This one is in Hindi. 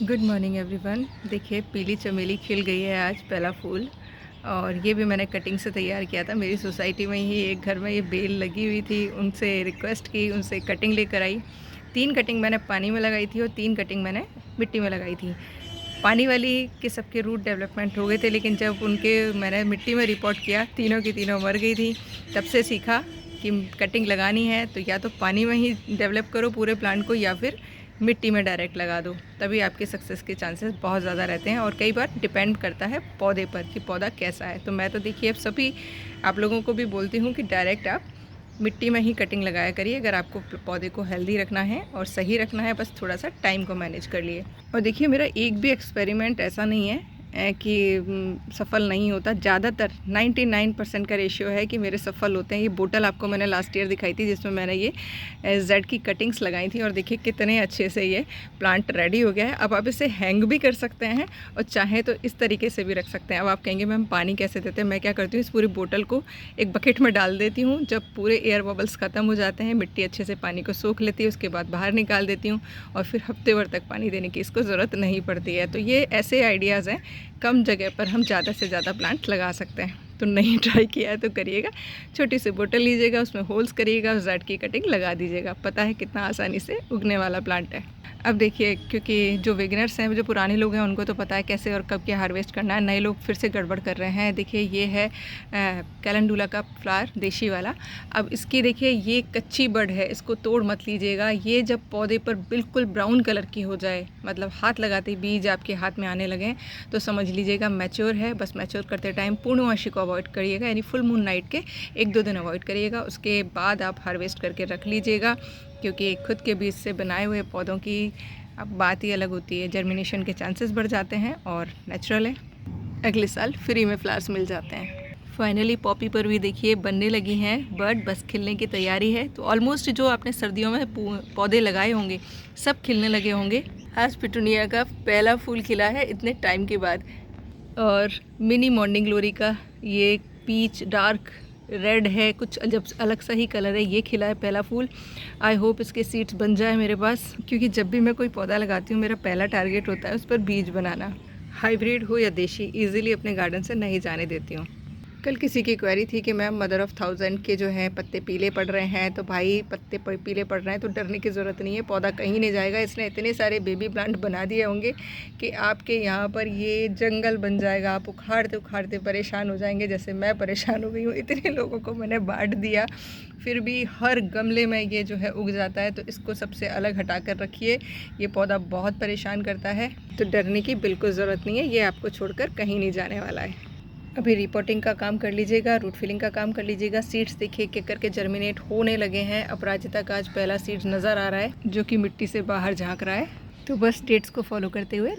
Good morning everyone. देखिए पीली चमेली खिल गई है आज पहला फूल। और ये भी मैंने कटिंग से तैयार किया था। मेरी सोसाइटी में ही एक घर में ये बेल लगी हुई थी, उनसे रिक्वेस्ट की, उनसे कटिंग लेकर आई। 3 कटिंग मैंने पानी में लगाई थी और 3 कटिंग मैंने मिट्टी में लगाई थी। पानी वाली के सबके रूट डेवलपमेंट हो गए थे, लेकिन जब उनके मैंने मिट्टी में रिपोर्ट किया तीनों की तीनों मर गई थी। तब से सीखा कि कटिंग लगानी है तो या तो पानी में ही डेवलप करो पूरे प्लांट को, या फिर मिट्टी में डायरेक्ट लगा दो, तभी आपके सक्सेस के चांसेस बहुत ज़्यादा रहते हैं। और कई बार डिपेंड करता है पौधे पर कि पौधा कैसा है। तो मैं तो देखिए अब सभी आप लोगों को भी बोलती हूँ कि डायरेक्ट आप मिट्टी में ही कटिंग लगाया करिए, अगर आपको पौधे को हेल्दी रखना है और सही रखना है, बस थोड़ा सा टाइम को मैनेज कर लिए। और देखिए मेरा एक भी एक्सपेरिमेंट ऐसा नहीं है कि सफल नहीं होता। ज़्यादातर 99% का रेशियो है कि मेरे सफल होते हैं। ये बोतल आपको मैंने लास्ट ईयर दिखाई थी जिसमें मैंने ये जेड की कटिंग्स लगाई थी, और देखिए कितने अच्छे से ये प्लांट रेडी हो गया है। अब आप इसे हैंग भी कर सकते हैं और चाहे तो इस तरीके से भी रख सकते हैं। अब आप कहेंगे मैम पानी कैसे देते हैं? मैं क्या करती हूँ, इस पूरी बोतल को एक बकेट में डाल देती हूँ। जब पूरे एयर बबल्स ख़त्म हो जाते हैं, मिट्टी अच्छे से पानी को सोख लेती है, उसके बाद बाहर निकाल देती हूँ और फिर हफ्ते भर तक पानी देने की इसको ज़रूरत नहीं पड़ती है। तो ये ऐसे आइडियाज़ हैं, कम जगह पर हम ज़्यादा से ज़्यादा प्लांट लगा सकते हैं। तो नहीं ट्राई किया है तो करिएगा। छोटी सी बोतल लीजिएगा, उसमें होल्स करिएगा, जेड की कटिंग लगा दीजिएगा। पता है कितना आसानी से उगने वाला प्लांट है। अब देखिए, क्योंकि जो बिगिनर्स हैं, जो पुराने लोग हैं, उनको तो पता है कैसे और कब क्या हार्वेस्ट करना है। नए लोग फिर से गड़बड़ कर रहे हैं। देखिए ये है कैलेंडुला का फ्लावर, देशी वाला। अब इसकी देखिए ये कच्ची बड है, इसको तोड़ मत लीजिएगा। ये जब पौधे पर बिल्कुल ब्राउन कलर की हो जाए, मतलब हाथ लगाते ही बीज आपके हाथ में आने लगे, तो समझ लीजिएगा मैच्योर है। बस मैच्योर करते टाइम पूर्णमासी को अवॉइड करिएगा, यानी फुल मून नाइट के 1-2 दिन अवॉइड करिएगा। उसके बाद आप हार्वेस्ट करके रख लीजिएगा, क्योंकि खुद के बीज से बनाए हुए पौधों की अब बात ही अलग होती है। जर्मिनेशन के चांसेस बढ़ जाते हैं और नेचुरल है, अगले साल फ्री में फ्लावर्स मिल जाते हैं। फाइनली पॉपी पर भी देखिए बनने लगी हैं बर्ड, बस खिलने की तैयारी है। तो ऑलमोस्ट जो आपने सर्दियों में पौधे लगाए होंगे सब खिलने लगे होंगे। आज पिटूनिया का पहला फूल खिला है इतने टाइम के बाद। और मिनी मॉर्निंग ग्लोरी का ये पीच डार्क रेड है, कुछ जब अलग सा ही कलर है, ये खिला है पहला फूल। आई होप इसके सीड्स बन जाए मेरे पास, क्योंकि जब भी मैं कोई पौधा लगाती हूँ मेरा पहला टारगेट होता है उस पर बीज बनाना। हाइब्रिड हो या देशी, इजीली अपने गार्डन से नहीं जाने देती हूँ। कल किसी की क्वेरी थी कि मैम मदर ऑफ़ 1000 के जो हैं पत्ते पीले पड़ रहे हैं। तो भाई पत्ते पीले पड़ रहे हैं तो डरने की ज़रूरत नहीं है, पौधा कहीं नहीं जाएगा। इसने इतने सारे बेबी प्लांट बना दिए होंगे कि आपके यहाँ पर ये जंगल बन जाएगा। आप उखाड़ते उखाड़ते परेशान हो जाएंगे, जैसे मैं परेशान हो गई हूँ। इतने लोगों को मैंने बांट दिया, फिर भी हर गमले में ये जो है उग जाता है। तो इसको सबसे अलग हटा कर रखिए, ये पौधा बहुत परेशान करता है। तो डरने की बिल्कुल ज़रूरत नहीं है, ये आपको छोड़कर कहीं नहीं जाने वाला है। अभी रिपोर्टिंग का काम कर लीजिएगा, रूट फिलिंग का काम कर लीजिएगा। सीड्स देखिए कि करके जर्मिनेट होने लगे हैं। अपराजिता का आज पहला सीड्स नज़र आ रहा है जो कि मिट्टी से बाहर झांक रहा है। तो बस डेट्स को फॉलो करते हुए